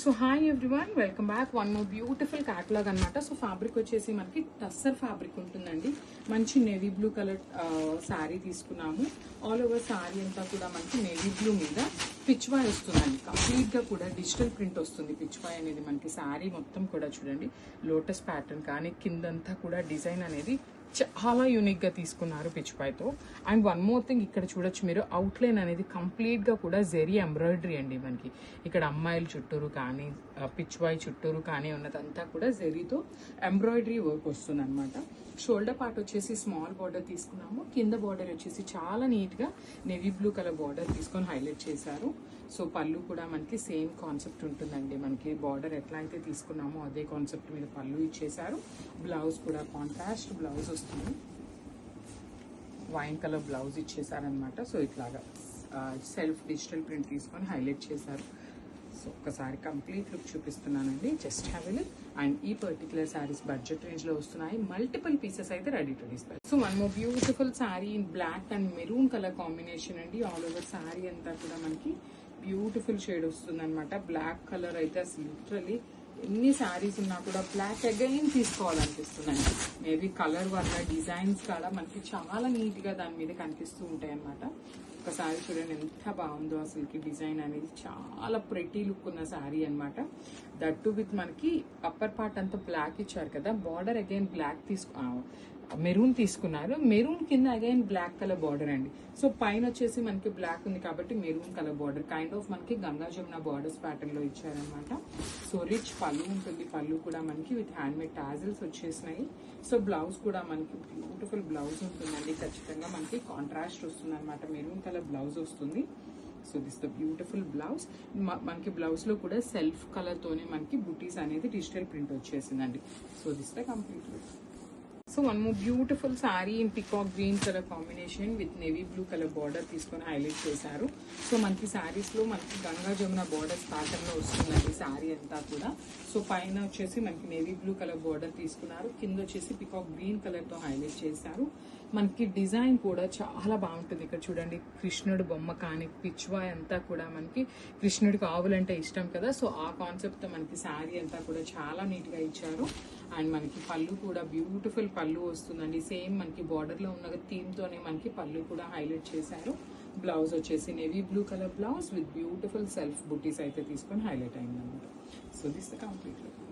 So hi everyone, welcome back. One more beautiful catalogue అనమాట. So fabric వచ్చేసి మనకి tussar fabric ఉంటుందండి. మంచి నేవీ బ్లూ కలర్ శారీ తీసుకున్నాము. ఆల్ ఓవర్ శారీ అంతా కూడా మనకి నేవీ బ్లూ మీద పిచ్వాయ్ వస్తుందండి. కంప్లీట్ గా కూడా డిజిటల్ ప్రింట్ వస్తుంది. పిచ్వాయ్ అనేది మనకి శారీ మొత్తం కూడా చూడండి, లోటస్ ప్యాటర్న్ కానీ కిందంతా కూడా డిజైన్ అనేది చాలా యూనిక్ గా తీసుకున్నారు పిచ్వాయ్తో. అండ్ వన్ మోర్ థింగ్, ఇక్కడ చూడొచ్చు మీరు, అవుట్లైన్ అనేది కంప్లీట్ గా కూడా జెరీ ఎంబ్రాయిడరీ అండి. మనకి ఇక్కడ అమ్మాయిల చుట్టూరు కానీ పిచ్వాయ్ చుట్టూరు కానీ ఉన్నదంతా కూడా జెరీతో ఎంబ్రాయిడరీ వర్క్ వస్తుంది అనమాట. షోల్డర్ పార్ట్ వచ్చేసి స్మాల్ బార్డర్ తీసుకున్నాము. కింద బార్డర్ వచ్చేసి చాలా నీట్ గా నేవీ బ్లూ కలర్ బార్డర్ తీసుకొని హైలైట్ చేశారు. సో పళ్ళు కూడా మనకి సేమ్ కాన్సెప్ట్ ఉంటుందండి. మనకి బార్డర్ ఎట్లా అయితే తీసుకున్నామో అదే కాన్సెప్ట్ మీద పళ్ళు ఇచ్చేసారు. బ్లౌజ్ కూడా కాంట్రాస్ట్ బ్లౌజ్ వస్తుంది. వైన్ కలర్ బ్లౌజ్ ఇచ్చేసారనమాట. సో ఇట్లాగా సెల్ఫ్ డిజిటల్ ప్రింట్ తీసుకొని హైలైట్ చేశారు. సో ఒక్కసారి కంప్లీట్ లుక్ చూపిస్తున్నానండి, just have a look. And ఈ పర్టికులర్ శారీస్ బడ్జెట్ రేంజ్ లో వస్తున్నాయి. మల్టిపుల్ పీసెస్ అయితే ready to dispatch. So one more beautiful sari in black and maroon colour combination అండి. ఆల్ ఓవర్ శారీ అంతా కూడా మనకి బ్యూటిఫుల్ షేడ్ వస్తుంది అనమాట. బ్లాక్ కలర్ అయితే అసలు లిటరలీ ఎన్ని శారీస్ ఉన్నా కూడా బ్లాక్ అగైన్ తీసుకోవాలనిపిస్తుందండి. మేబీ కలర్ వల్ల డిజైన్స్ కూడా మనకి చాలా నీట్ గా దాని మీద కనిపిస్తూ ఉంటాయి అనమాట. ఒకసారి చూడండి ఎంత బాగుందో అసలుకి. డిజైన్ అనేది చాలా ప్రెటీ లుక్ ఉన్న శారీ అనమాట. దట్టు విత్ మనకి అప్పర్ పార్ట్ అంతా బ్లాక్ ఇచ్చారు కదా, బార్డర్ అగైన్ బ్లాక్ మెరూన్ తీసుకున్నారు. మెరూన్ కింద అగైన్ బ్లాక్ కలర్ బార్డర్ అండి. సో పైన వచ్చేసి మనకి బ్లాక్ ఉంది కాబట్టి maroon colour border, kind of మనకి గంగా జమున బార్డర్స్ ప్యాటర్న్ లో ఇచ్చారనమాట. సో రిచ్ పళ్ళు ఉంటుంది. పళ్ళు కూడా మనకి విత్ హ్యాండ్ మేడ్ టాజిల్స్ వచ్చేసినాయి. సో బ్లౌజ్ కూడా మనకి బ్యూటిఫుల్ బ్లౌజ్ ఉంటుందండి. ఖచ్చితంగా మనకి కాంట్రాస్ట్ వస్తుంది అనమాట. మెరూన్ కలర్ బ్లౌజ్ వస్తుంది. So this the beautiful blouse. మనకి బ్లౌజ్ లో కూడా సెల్ఫ్ కలర్ తోనే మనకి బుటీస్ అనేది డిజిటల్ ప్రింట్ వచ్చేసిందండి. So this the complete look. So one more beautiful sari in peacock green colour combination with navy blue colour border తీసుకొని highlight చేశారు. సో మనకి శారీస్ లో మనకి గంగా జమున బార్డర్స్ ప్యాటర్న్ లో వస్తుందండి శారీ అంతా కూడా. సో పైన వచ్చేసి మనకి నేవీ బ్లూ కలర్ బార్డర్ తీసుకున్నారు. కింద వచ్చేసి పికాక్ గ్రీన్ కలర్ తో హైలైట్ చేశారు. మనకి డిజైన్ కూడా చాలా బాగుంటుంది. ఇక్కడ చూడండి, కృష్ణుడు బొమ్మ కానీ పిచ్వాయ్ అంతా కూడా మనకి కృష్ణుడికి ఆవులంటే ఇష్టం కదా. సో ఆ కాన్సెప్ట్ తో మనకి శారీ అంతా కూడా చాలా నీట్ గా ఇచ్చారు. అండ్ మనకి పళ్ళు కూడా బ్యూటిఫుల్ పళ్ళు వస్తుందండి. సేమ్ మనకి బార్డర్ లో ఉన్న థీమ్ తోనే మనకి పళ్ళు కూడా హైలైట్ చేశారు. బ్లౌజ్ వచ్చేసి navy blue colour blouse with beautiful self బుటీస్ అయితే తీసుకొని హైలైట్ అయింది అనమాట. So this the complete look.